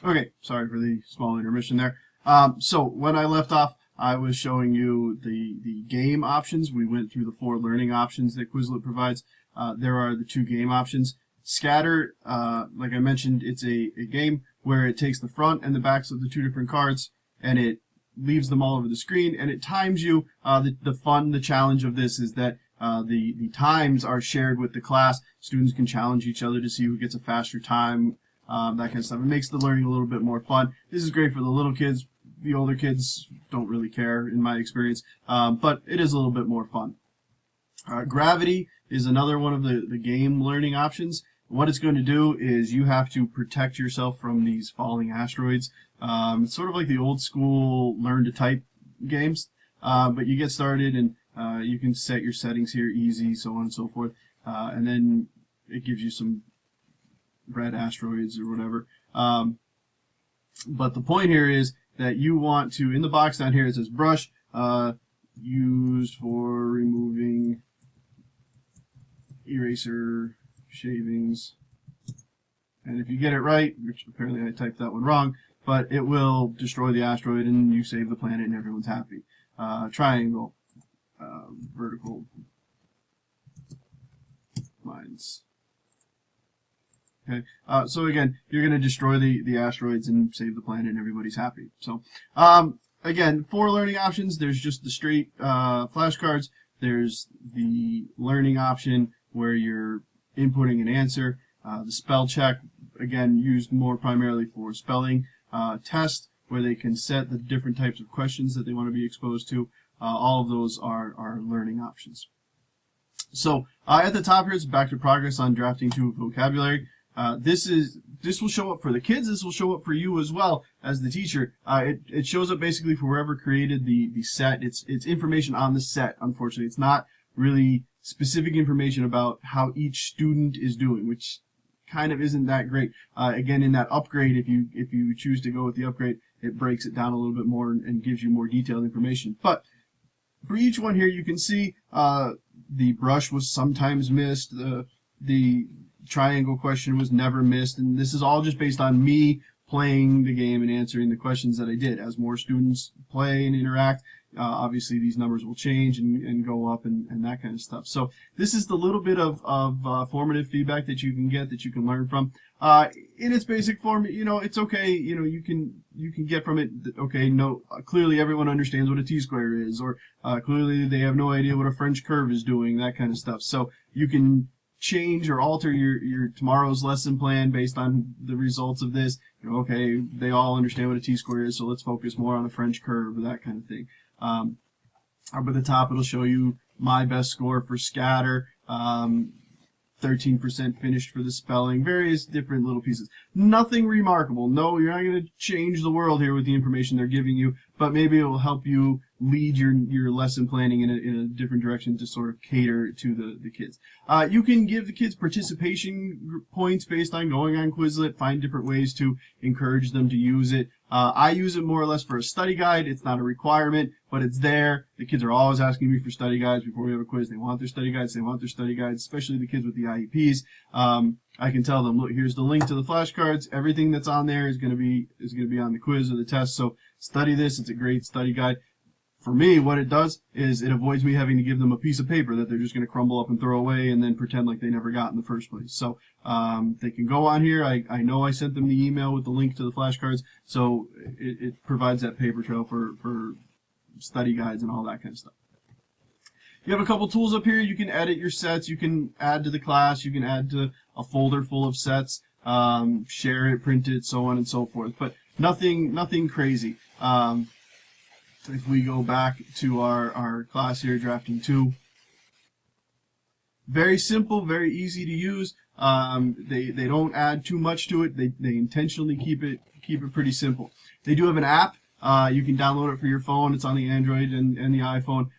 Okay, sorry for the small intermission there. So when I left off, I was showing you the game options. We went through the 4 learning options that Quizlet provides. There are the 2 game options. Scatter, like I mentioned, it's a game where it takes the front and the backs of the 2 different cards and it leaves them all over the screen and it times you. The challenge of this is that the times are shared with the class. Students can challenge each other to see who gets a faster time, that kind of stuff. It makes the learning a little bit more fun. This is great for the little kids. The older kids don't really care, in my experience, but it is a little bit more fun. Gravity is another one of the game learning options. What it's going to do is you have to protect yourself from these falling asteroids. It's sort of like the old school learn to type games, but you get started and you can set your settings here, easy, so on and so forth, and then it gives you some red asteroids or whatever. But the point here is that you want to, in the box down here it says brush, used for removing eraser shavings. And if you get it right, which apparently I typed that one wrong, but it will destroy the asteroid and you save the planet and everyone's happy. Triangle, vertical lines. Okay, so again, you're going to destroy the asteroids and save the planet and everybody's happy. So, again, 4 learning options. There's just the straight flashcards. There's the learning option where you're inputting an answer. The spell check, again, used more primarily for spelling. Test, where they can set the different types of questions that they want to be exposed to. All of those are learning options. So, at the top here is back to progress on drafting 2 vocabulary. This will show up for the kids. This will show up for you as well as the teacher. It shows up basically for whoever created the set. It's information on the set. Unfortunately, it's not really specific information about how each student is doing, which kind of isn't that great. Again, in that upgrade, if you choose to go with the upgrade, it breaks it down a little bit more and gives you more detailed information. But for each one here, you can see the brush was sometimes missed. The triangle question was never missed, and this is all just based on me playing the game and answering the questions that I did. As more students play and interact, obviously these numbers will change and go up and that kind of stuff. So this is the little bit of formative feedback that you can get, that you can learn from. In its basic form, it's okay. You can get from it, okay, no, clearly everyone understands what a t-square is, or clearly they have no idea what a French curve is doing, that kind of stuff. So you can change or alter your tomorrow's lesson plan based on the results of this. Okay, they all understand what a t-square is, so let's focus more on a French curve or that kind of thing. Up at the top, it'll show you my best score for scatter, 13% finished for the spelling, various different little pieces. Nothing remarkable. No, you're not going to change the world here with the information they're giving you, but maybe it will help you lead your lesson planning in a different direction to sort of cater to the kids. You can give the kids participation points based on going on Quizlet, find different ways to encourage them to use it. I use it more or less for a study guide. It's not a requirement, but it's there. The kids are always asking me for study guides before we have a quiz. They want their study guides. They want their study guides, especially the kids with the IEPs. I can tell them, look, here's the link to the flashcards. Everything that's on there is going to be on the quiz or the test. So study this. It's a great study guide. For me, what it does is it avoids me having to give them a piece of paper that they're just going to crumble up and throw away and then pretend like they never got in the first place. So they can go on here. I know I sent them the email with the link to the flashcards, so it provides that paper trail for study guides and all that kind of stuff. You have a couple tools up here. You can edit your sets. You can add to the class. You can add to a folder full of sets, share it, print it, so on and so forth. But nothing crazy. If we go back to our class here, drafting 2, very simple, very easy to use. They don't add too much to it. They intentionally keep it pretty simple. They do have an app. You can download it for your phone. It's on the Android and the iPhone.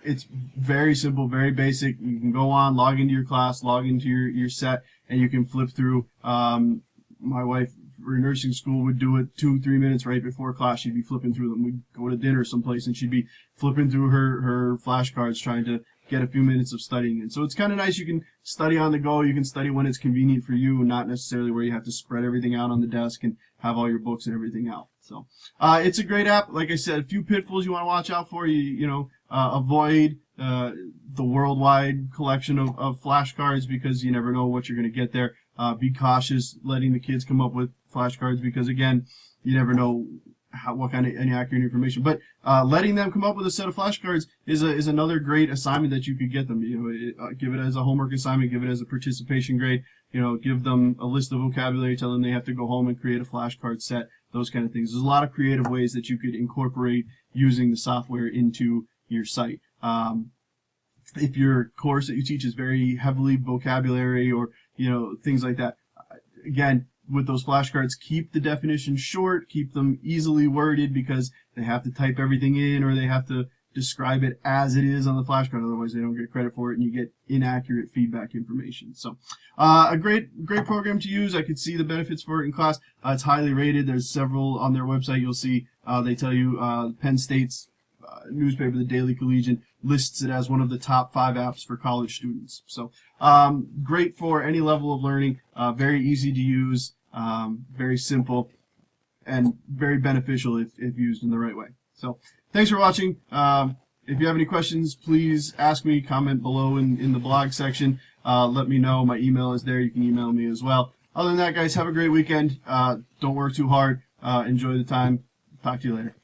It's very simple, very basic. You can go on, log into your class, log into your set, and you can flip through. My wife, for nursing school, would do it 2-3 minutes right before class. She'd be flipping through them. We'd go to dinner someplace and she'd be flipping through her flashcards trying to get a few minutes of studying in. So it's kind of nice. You can study on the go. You can study when it's convenient for you, and not necessarily where you have to spread everything out on the desk and have all your books and everything out. So it's a great app. Like I said, a few pitfalls you want to watch out for. Avoid the worldwide collection of flashcards, because you never know what you're going to get there. Be cautious letting the kids come up with flashcards, because again, you never know what kind of inaccurate information. But letting them come up with a set of flashcards is another great assignment that you could get them. Give it as a homework assignment, give it as a participation grade. Give them a list of vocabulary, tell them they have to go home and create a flashcard set, those kind of things. There's a lot of creative ways that you could incorporate using the software into your site. If your course that you teach is very heavily vocabulary or things like that, again, with those flashcards, keep the definitions short, keep them easily worded, because they have to type everything in, or they have to describe it as it is on the flashcard. Otherwise, they don't get credit for it, and you get inaccurate feedback information. So, a great program to use. I could see the benefits for it in class. It's highly rated. There's several on their website. You'll see they tell you Penn State's newspaper, the Daily Collegian, lists it as one of the top 5 apps for college students. So, great for any level of learning. Very easy to use. Very simple, and very beneficial if used in the right way. So thanks for watching. If you have any questions, please ask me, comment below in the blog section. Let me know. My email is there. You can email me as well. Other than that, guys, have a great weekend. Don't work too hard. Enjoy the time. Talk to you later.